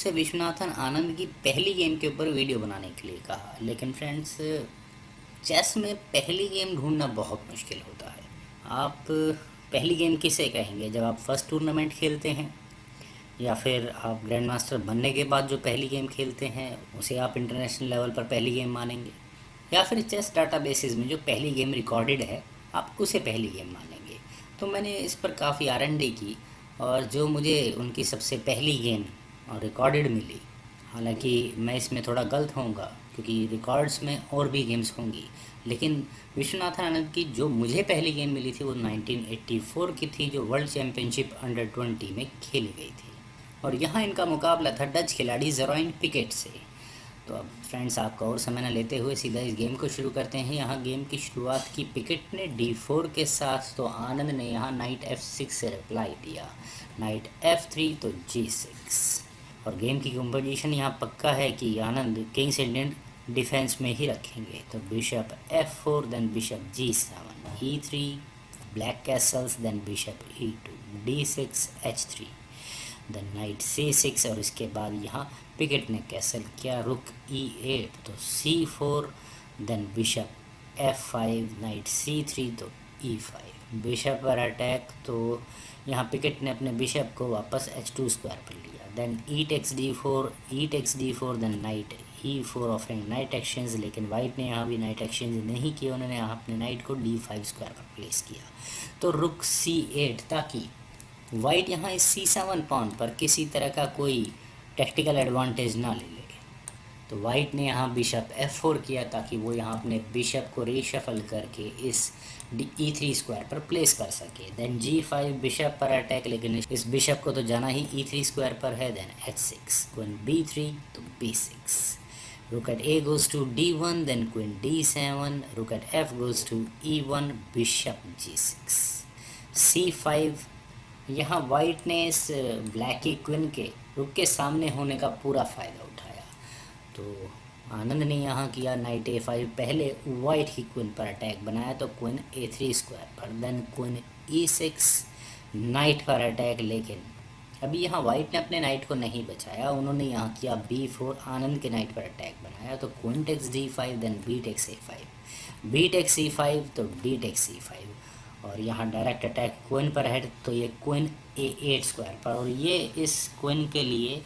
मुझसे विश्वनाथन आनंद की पहली गेम के ऊपर वीडियो बनाने के लिए कहा, लेकिन फ्रेंड्स चेस में पहली गेम ढूंढना बहुत मुश्किल होता है। आप पहली गेम किसे कहेंगे? जब आप फर्स्ट टूर्नामेंट खेलते हैं, या फिर आप ग्रैंड मास्टर बनने के बाद जो पहली गेम खेलते हैं उसे आप इंटरनेशनल लेवल पर पहली गेम मानेंगे, या फिर चेस डाटाबेसेस में जो पहली गेम रिकॉर्डेड है आप उसे पहली गेम मानेंगे? तो मैंने इस पर काफ़ी R&D की, और जो मुझे उनकी सबसे पहली गेम और रिकॉर्डेड मिली, हालांकि मैं इसमें थोड़ा गलत होऊंगा क्योंकि रिकॉर्ड्स में और भी गेम्स होंगी, लेकिन विश्वनाथन आनंद की जो मुझे पहली गेम मिली थी वो 1984 की थी, जो वर्ल्ड चैम्पियनशिप अंडर 20 में खेली गई थी। और यहाँ इनका मुकाबला था डच खिलाड़ी ज़ेरोइन पिकेट से। तो अब फ्रेंड्स, आपका और समय न लेते हुए सीधा इस गेम को शुरू करते हैं। यहाँ गेम की शुरुआत की पिकेट ने D4 के साथ, तो आनंद ने यहाँ नाइट F6 से रिप्लाई दिया, नाइट F3 तो G6। और गेम की कंपोजिशन यहाँ पक्का है कि आनंद किंग्स इंडियन डिफेंस में ही रखेंगे। तो bishop F4, then bishop G7, E3, black castles, then bishop E2, D6, H3, then knight C6, और इसके बाद यहाँ पिकेट ने कैसल किया, रुक E8 तो C4, then bishop F5, night C3 तो E5। बिशप पर अटैक, तो यहाँ पिकेट ने अपने बिशप को वापस H2 स्क्वायर पर लिया, then E takes D4, E takes D4, then knight E4 offering knight exchange, लेकिन वाइट ने यहाँ भी नाइट एक्सचेंज नहीं किया, उन्होंने यहाँ अपने नाइट को D5 स्क्वायर पर प्लेस किया। तो रुक C8, ताकि वाइट यहाँ इस C7 पॉन पर किसी तरह का कोई टैक्टिकल एडवांटेज ना ले ले। तो वाइट ने यहाँ बिशप F4 किया ताकि वो यहाँ अपने बिशप को रीशफल करके इस E3 स्क्वायर पर प्लेस कर सके। देन G5, बिशप पर अटैक, लेकिन इस बिशप को तो जाना ही E3 स्क्वायर पर है। देन H6, क्वीन B3 तो B6, rook at A goes to D1, then queen D7, rook at F goes to E1, bishop G6, C5। यहाँ वाइट ने इस ब्लैक की क्वीन के रुक के सामने होने का पूरा फ़ायदा उठाया। तो आनंद ने यहाँ किया नाइट A5, पहले वाइट की क्वीन पर अटैक बनाया, तो क्वीन A3 स्क्वायर पर, देन क्वीन E6, नाइट पर अटैक, लेकिन अभी यहाँ वाइट ने अपने नाइट को नहीं बचाया, उन्होंने यहाँ किया B4, आनंद के नाइट पर अटैक बनाया, तो queen takes D5, then B takes A5, B takes C5 तो D टेक्स C5, और यहाँ डायरेक्ट अटैक क्वीन पर है, तो ये क्वीन A8 स्क्वायर पर, और ये इस क्वीन के लिए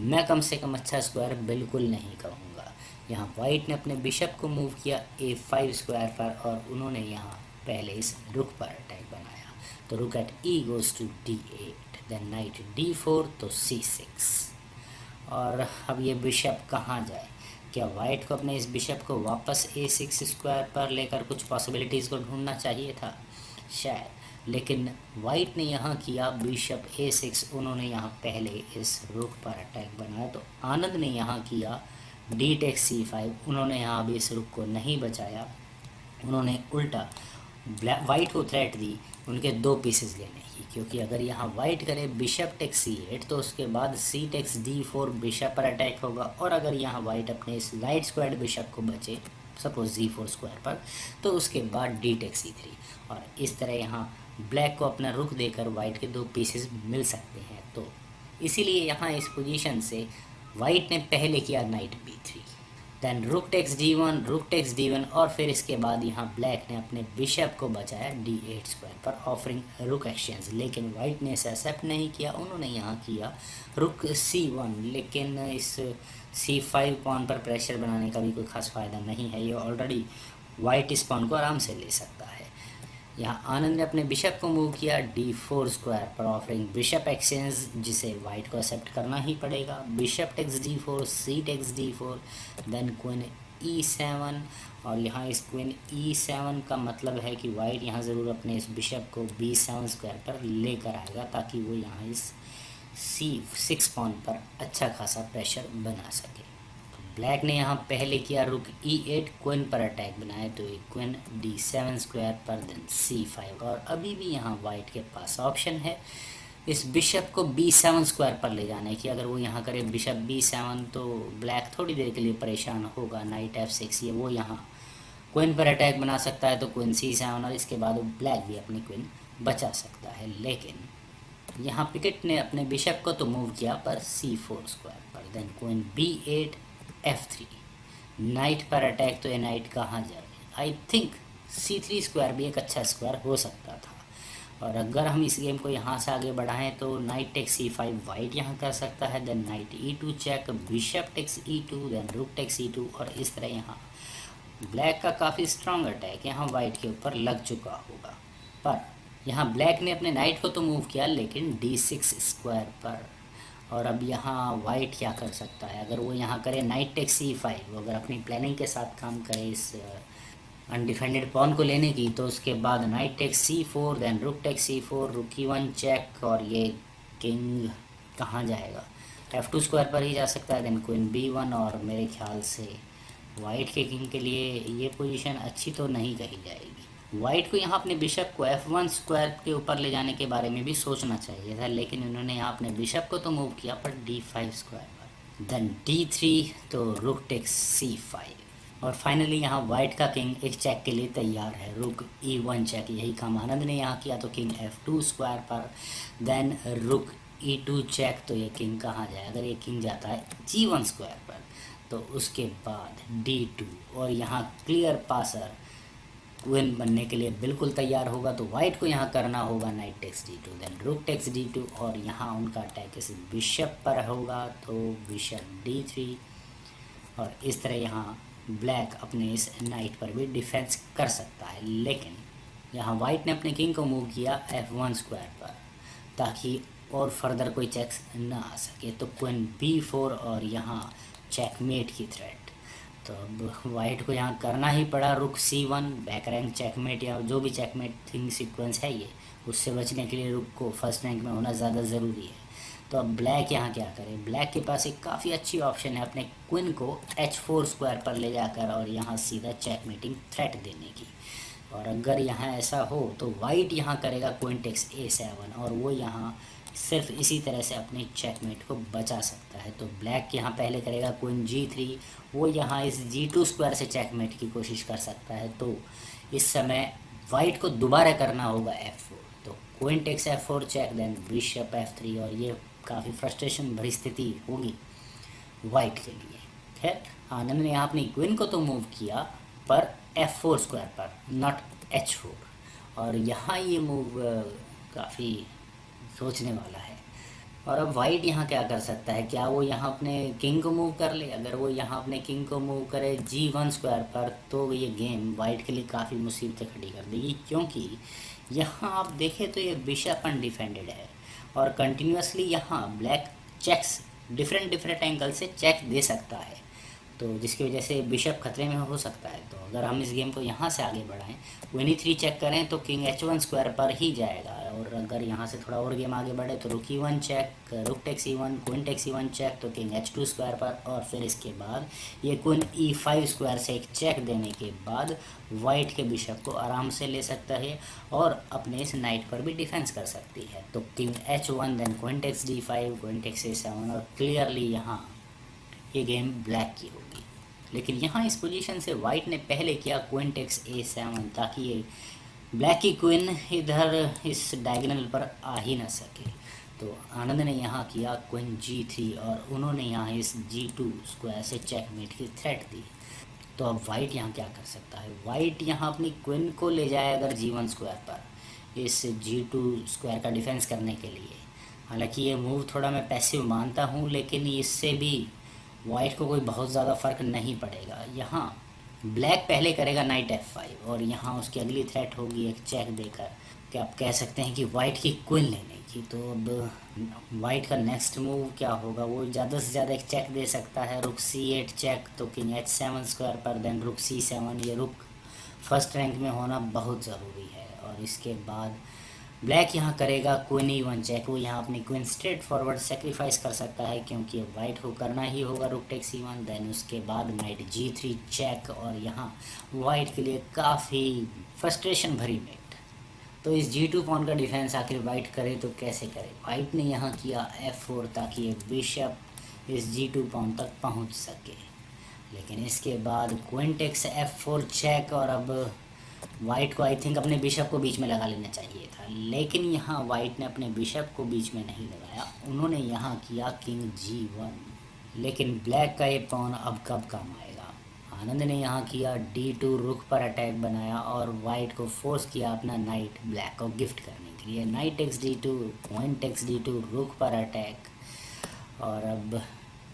मैं कम से कम अच्छा स्क्वायर बिल्कुल नहीं कहूँगा। यहाँ वाइट ने अपने बिशप को मूव किया A5 स्क्वायर पर, और उन्होंने यहाँ पहले इस रुक पर अटैक बनाया, तो rook at E goes to D8, then knight D4 तो C6। और अब ये बिशप कहाँ जाए? क्या वाइट को अपने इस बिशप को वापस A6 स्क्वायर पर लेकर कुछ पॉसिबिलिटीज़ को ढूंढना चाहिए था शायद, लेकिन वाइट ने यहाँ किया बिशप A6, उन्होंने यहाँ पहले इस रुक पर अटैक बनाया, तो आनंद ने यहाँ किया D टेक्स C5, उन्होंने यहाँ भी इस रुक को नहीं बचाया, उन्होंने उल्टा वाइट को थ्रेट दी उनके दो पीसेस लेने की, क्योंकि अगर यहाँ वाइट करे बिशप टेक्स C8 तो उसके बाद C टेक्स D4 बिशप पर अटैक होगा, और अगर यहाँ वाइट अपने इस लाइट स्क्वायर्ड बिशप को बचे सपोज G4 स्क्वायर पर, तो उसके बाद D टेक्स C3, और इस तरह यहाँ ब्लैक को अपना रुख देकर वाइट के दो पीसेस मिल सकते हैं। तो इसीलिए यहाँ इस पोजीशन से वाइट ने पहले किया night B3, then rook takes D1, rook takes D1, और फिर इसके बाद यहाँ ब्लैक ने अपने बिशप को बचाया D8 स्क्वायर पर ऑफरिंग रुक एक्सचेंज, लेकिन वाइट ने इसे एक्सेप्ट नहीं किया, उन्होंने यहाँ किया रुक C1, लेकिन इस C5 पॉन पर प्रेशर बनाने का भी कोई खास फ़ायदा नहीं है, ये ऑलरेडी वाइट इस पॉन को आराम से ले सकता है। यहाँ आनंद ने अपने बिशप को मूव किया D4 स्क्वायर पर ऑफरिंग बिशप एक्सचेंज, जिसे वाइट को एक्सेप्ट करना ही पड़ेगा। Bishop takes D4, C takes D4, then queen E7, और यहाँ इस क्वीन E7 का मतलब है कि वाइट यहाँ ज़रूर अपने इस बिशप को B7 स्क्वायर पर लेकर आएगा, ताकि वो यहाँ इस C6 पॉन पर अच्छा खासा प्रेशर बना सके। ब्लैक ने यहाँ पहले किया रुक E8, क्वीन पर अटैक बनाया, तो एक क्वीन D7 स्क्वायर पर, देन C5, और अभी भी यहाँ वाइट के पास ऑप्शन है इस बिशप को B7 स्क्वायर पर ले जाने की। अगर वो यहाँ करे बिशप B7 तो ब्लैक थोड़ी देर के लिए परेशान होगा, नाइट F6, ये वो यहाँ क्वीन पर अटैक बना सकता है, तो क्वीन C7, और इसके बाद वो ब्लैक भी अपनी क्वीन बचा सकता है। लेकिन यहाँ पिकेट ने अपने बिशप को तो मूव किया पर C4 स्क्वायर पर, और then queen B8 F3, knight पर अटैक। तो ये नाइट कहाँ जाए? आई थिंक C3 स्क्वायर भी एक अच्छा स्क्वायर हो सकता था। और अगर हम इस गेम को यहाँ से आगे बढ़ाएं तो नाइट टेक्स C5 वाइट यहाँ कर सकता है, then knight E2 check, bishop takes E2, then rook takes E2। और इस तरह यहाँ ब्लैक का काफ़ी स्ट्रांग अटैक यहाँ वाइट के ऊपर लग चुका होगा। पर यहाँ ब्लैक ने अपने नाइट को तो मूव किया लेकिन D6 स्क्वायर पर। और अब यहाँ वाइट क्या कर सकता है? अगर वो यहाँ करे नाइट टेक्स C5, वो अगर अपनी प्लानिंग के साथ काम करे इस अनडिफेंडेड पॉन को लेने की, तो उसके बाद knight takes C4, then rook takes C4, rook E1 check. और ये किंग कहाँ जाएगा? F2 स्क्वायर पर ही जा सकता है, देन क्वीन B1। और मेरे ख्याल से वाइट के किंग के लिए ये पोजीशन अच्छी तो नहीं कही जाएगी। वाइट को यहाँ अपने बिशप को F1 स्क्वायर के ऊपर ले जाने के बारे में भी सोचना चाहिए था, लेकिन उन्होंने यहाँ अपने बिशप को तो मूव किया पर D5 स्क्वायर पर, देन D3, तो रुक टेक्स C5। और फाइनली यहाँ वाइट का किंग एक चेक के लिए तैयार है, रुक E1 चेक। यही काम आनंद ने यहाँ किया, तो किंग F2 स्क्वायर पर, देन रुक E2 चेक। तो ये किंग कहाँ जाए? अगर ये किंग जाता है G1 स्क्वायर पर, तो उसके बाद D2। और यहाँ क्लियर पासर क्वीन बनने के लिए बिल्कुल तैयार होगा, तो वाइट को यहाँ करना होगा knight takes D2, then rook takes D2। और यहाँ उनका अटैक इस बिशप पर होगा, तो बिशप D3। और इस तरह यहाँ ब्लैक अपने इस नाइट पर भी डिफेंस कर सकता है, लेकिन यहाँ वाइट ने अपने किंग को मूव किया F1 स्क्वायर पर ताकि और फर्दर कोई चेक्स ना आ सके। तो क्वीन B4 और यहाँ चेकमेट की थ्रेट। तो अब वाइट को यहाँ करना ही पड़ा रुक C1, बैक रैंक चेकमेट या जो भी चेकमेट थिंग सीक्वेंस है ये, उससे बचने के लिए रुक को फर्स्ट रैंक में होना ज़्यादा ज़रूरी है। तो अब ब्लैक यहाँ क्या करे? ब्लैक के पास एक काफ़ी अच्छी ऑप्शन है अपने क्वीन को H4 स्क्वायर पर ले जाकर और यहाँ सीधा चेकमेटिंग थ्रेट देने की। और अगर यहाँ ऐसा हो तो वाइट यहाँ करेगा क्वीन टेक्स A7, और वो यहाँ सिर्फ इसी तरह से अपने चेकमेट को बचा सकता है। तो ब्लैक यहाँ पहले करेगा क्वीन G3, वो यहाँ इस G2 स्क्वायर से चेकमेट की कोशिश कर सकता है। तो इस समय वाइट को दोबारा करना होगा F4, तो queen takes F4 check, then bishop F3। और ये काफ़ी फ्रस्ट्रेशन भरी स्थिति होगी वाइट के लिए। खैर आनंद ने यहाँ अपनी क्वीन को तो मूव किया पर F4 स्क्वायर पर, नॉट H4। और यहाँ ये मूव काफ़ी सोचने वाला है। और अब वाइट यहाँ क्या कर सकता है? क्या वो यहाँ अपने किंग को मूव कर ले? अगर वो यहाँ अपने किंग को मूव करे G1 स्क्वायर पर, तो ये गेम वाइट के लिए काफ़ी मुसीबतें खड़ी कर देगी, क्योंकि यहाँ आप देखें तो ये बिशप अनडिफेंडेड है और कंटिन्यूसली यहाँ ब्लैक चेक्स डिफरेंट एंगल से चेक दे सकता है, तो जिसकी वजह से बिशप खतरे में हो सकता है। तो अगर हम इस गेम को यहाँ से आगे बढ़ाएं, क्वीन E3 चेक करें तो किंग H1 स्क्वायर पर ही जाएगा। और अगर यहाँ से थोड़ा और गेम आगे बढ़े तो रुक E1 check, rook takes E1, queen takes E1 check, तो किंग H2 स्क्वायर पर। और फिर इसके बाद ये क्वीन E5 स्क्वायर से एक चेक देने के बाद वाइट के बिशप को आराम से ले सकता है और अपने इस नाइट पर भी डिफेंस कर सकती है। तो king H1, then queen takes D5, queen takes A7। और क्लियरली यहाँ ये गेम ब्लैक की होगी, लेकिन यहाँ इस पोजीशन से वाइट ने पहले किया क्वीन टेक्स A7 ताकि ये ब्लैक की क्वीन इधर इस डायगोनल पर आ ही ना सके। तो आनंद ने यहाँ किया क्वीन G3 और उन्होंने यहाँ इस G2 स्क्वायर से चेकमेट की थ्रेट दी। तो अब वाइट यहाँ क्या कर सकता है? वाइट यहाँ अपनी क्वीन को ले जाए अगर G1 स्क्वायर पर इस G2 स्क्वायर का डिफेंस करने के लिए। हालांकि ये मूव थोड़ा मैं पैसिव मानता हूँ, लेकिन इससे भी वाइट को कोई बहुत ज़्यादा फ़र्क नहीं पड़ेगा। यहाँ ब्लैक पहले करेगा नाइट F5 और यहाँ उसकी अगली थ्रेट होगी एक चेक देकर कि आप कह सकते हैं कि वाइट की क्वीन लेने की। तो अब वाइट का नेक्स्ट मूव क्या होगा? वो ज़्यादा से ज़्यादा एक चेक दे सकता है, रुक C8 चेक, तो किंग H7 स्क्वायर पर, देन रुक C7। ये रुक फर्स्ट रैंक में होना बहुत ज़रूरी है। और इसके बाद ब्लैक यहाँ करेगा क्वीन E1 चेक, वो यहाँ अपनी क्वीन स्ट्रेट फॉरवर्ड सेक्रीफाइस कर सकता है क्योंकि वाइट को करना ही होगा रुक टेक्स E1। देन उसके बाद नाइट G3 चेक और यहाँ वाइट के लिए काफ़ी फ्रस्ट्रेशन भरी मेट। तो इस G2 पॉन का डिफेंस आखिर वाइट करे तो कैसे करे? वाइट ने यहाँ किया F4 ताकि ये बिशप इस G2 पॉन तक पहुँच सके, लेकिन इसके बाद क्वीन टेक्स F4 चेक। और अब वाइट को आई थिंक अपने बिशप को बीच में लगा लेना चाहिए था, लेकिन यहाँ वाइट ने अपने बिशप को बीच में नहीं लगाया, उन्होंने यहाँ किया किंग G1। लेकिन ब्लैक का ये पॉन अब कब काम आएगा। आनंद ने यहाँ किया D2 रुख पर अटैक बनाया और वाइट को फोर्स किया अपना नाइट ब्लैक को गिफ्ट करने के लिए। Night takes D2, queen takes D2, रुख पर अटैक। और अब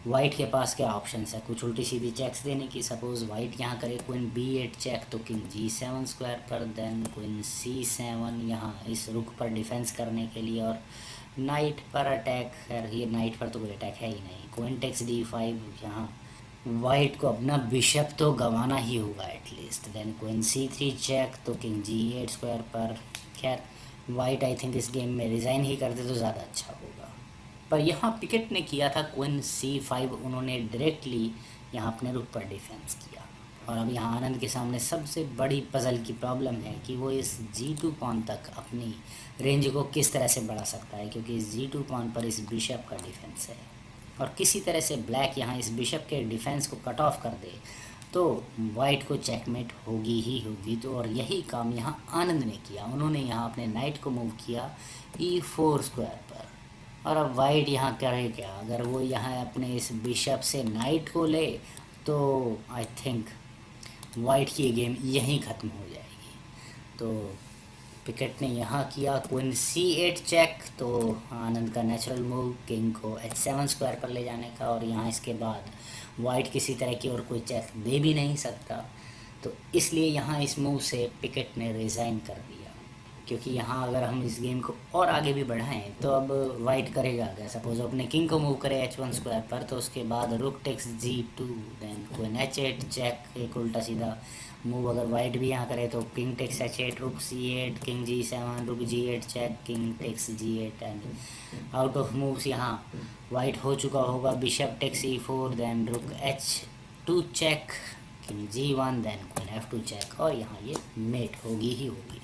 वाइट के पास क्या ऑप्शंस है, कुछ उल्टी सीधी चेक्स देने की। सपोज वाइट यहाँ करे क्वीन B8 चेक तो किंग G7 स्क्वायर पर, देन क्वीन C7 यहाँ इस रुख पर डिफेंस करने के लिए, और नाइट पर अटैक। खैर ये नाइट पर तो कोई अटैक है ही नहीं। क्वीन टेक्स D5, यहाँ वाइट को अपना बिशप तो गंवाना ही होगा at least. Then queen C3 check तो किंग G8 स्क्वायर पर। खैर वाइट आई थिंक इस गेम में रिज़ाइन ही कर दे तो ज़्यादा अच्छा होगा। पर यहाँ पिकेट ने किया था क्वीन C5, उन्होंने डायरेक्टली यहाँ अपने रुख पर डिफेंस किया। और अब यहाँ आनंद के सामने सबसे बड़ी पजल की प्रॉब्लम है कि वो इस G2 पॉन तक अपनी रेंज को किस तरह से बढ़ा सकता है, क्योंकि इस G2 पॉन पर इस बिशप का डिफेंस है। और किसी तरह से ब्लैक यहाँ इस बिशप के डिफेंस को कट ऑफ कर दे तो वाइट को चेकमेट होगी ही होगी। तो और यही काम यहाँ आनंद ने किया। उन्होंने यहाँ अपने नाइट को मूव किया E4 स्क्वायर पर। और अब वाइट यहाँ करे क्या, अगर वो यहाँ अपने इस बिशप से नाइट को ले तो आई थिंक वाइट की गेम यहीं ख़त्म हो जाएगी। तो पिकेट ने यहाँ किया क्वीन C8 चेक, तो आनंद का नेचुरल मूव किंग को H7 स्क्वायर पर ले जाने का। और यहाँ इसके बाद वाइट किसी तरह की और कोई चेक दे भी नहीं सकता, तो इसलिए यहाँ इस मूव से पिकेट ने रिज़ाइन कर दिया। क्योंकि यहाँ अगर हम इस गेम को और आगे भी बढ़ाएं तो अब वाइट करेगा क्या, सपोज अपने किंग को मूव करे H1 स्क्वायर पर, तो उसके बाद rook takes G2, then queen H8 check, एक उल्टा सीधा मूव अगर वाइट भी यहाँ करे तो किंग टेक्स H8, रुक C8, king G7, rook G8 check, king takes G8। And out of moves यहाँ वाइट हो चुका होगा bishop takes E4, then rook H2 check, king G1, then queen F2 check, और यहाँ ये मेट होगी ही होगी।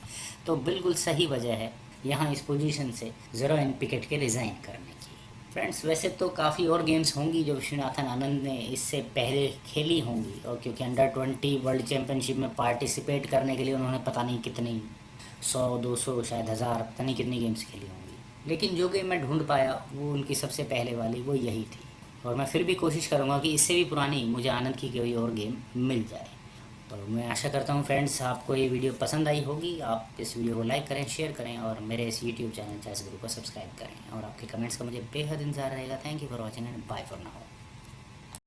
तो बिल्कुल सही वजह है यहाँ इस पोजीशन से ज़ीरो इन पिकेट के रिज़ाइन करने की। फ्रेंड्स वैसे तो काफ़ी और गेम्स होंगी जो विश्वनाथन आनंद ने इससे पहले खेली होंगी, और क्योंकि अंडर-20 वर्ल्ड चैम्पियनशिप में पार्टिसिपेट करने के लिए उन्होंने पता नहीं कितनी 100-200 शायद 1000 पता नहीं कितनी गेम्स खेली होंगी, लेकिन जो गेम मैं ढूंढ पाया वो उनकी सबसे पहले वाली वो यही थी। और मैं फिर भी कोशिश करूँगा कि इससे भी पुरानी मुझे आनंद की कोई और गेम मिल जाए। तो मैं आशा करता हूँ फ्रेंड्स आपको ये वीडियो पसंद आई होगी। आप इस वीडियो को लाइक करें, शेयर करें, और मेरे इस यूट्यूब चैनल चेस गुरु को सब्सक्राइब करें। और आपके कमेंट्स का मुझे बेहद इंतजार रहेगा। Thank you for watching and bye for now.